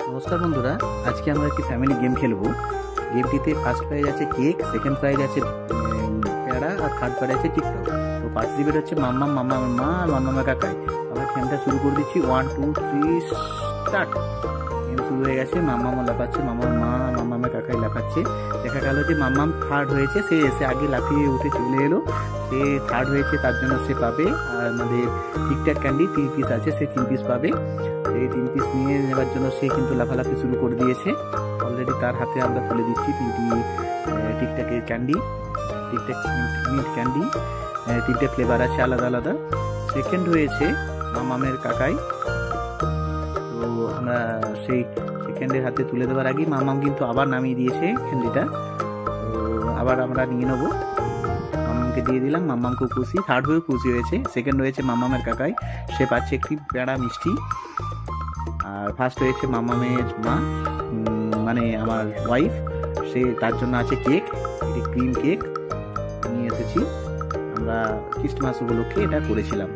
নমস্কার বন্ধুরা, আজকে আমরা একটি ফ্যামিলি গেম খেলবো। গেমটিতে ফার্স্ট প্রাইজ আছে কেক, সেকেন্ড প্রাইজ আছে পেয়ারা, আর থার্ড প্রাইজ আছে টিকটক। তো পার্টিসিপেট হচ্ছে মাম্মা, মাম্মার মা আর মাম্মামের কাকাই। আমরা গেমটা শুরু করে দিচ্ছি। 1 2 3 স্টার্ট। গেম শুরু হয়ে গেছে। মাম্মামও লাফাচ্ছে, মাম্মার মা আর মাম্মামের কাকাই লাফাচ্ছে। দেখা গেল যে মাম্মাম থার্ড হয়েছে, সে এসে আগে লাফিয়ে উঠে চলে এলো। সে থার্ড হয়েছে, তার জন্য সে পাবে। আর আমাদের টিকটক ক্যান্ডি 3 পিস আছে, সে 3 পিস পাবে। এই 3 পিস নিয়ে নেওয়ার জন্য সে কিন্তু লাফালাফি শুরু করে দিয়েছে। অলরেডি তার হাতে আমরা তুলে দিচ্ছি 3টি টিকটকের ক্যান্ডি, টিকটক মিন্ট ক্যান্ডি। 3টে ফ্লেভার আছে আলাদা আলাদা। সেকেন্ড হয়েছে মামামের কাকাই। তো আমরা সেই সেকেন্ডের হাতে তুলে দেওয়ার আগেই মামাম কিন্তু আবার নামিয়ে দিয়েছে ক্যান্ডিটা। তো আবার আমরা নিয়ে নেবো। মামামকে দিয়ে দিলাম, মামামকেও খুশি, থার্ড হয়েও খুশি হয়েছে। সেকেন্ড হয়েছে মামামের কাকাই, সে পাচ্ছে একটি পেড়া মিষ্টি। আর ফার্স্ট হয়েছে মামামের মা, মানে আমার ওয়াইফ, সে তার জন্য আছে কেক, এটি ক্রিম কেক নিয়ে এসেছি। আমরা ক্রিসমাস উপলক্ষে এটা করেছিলাম।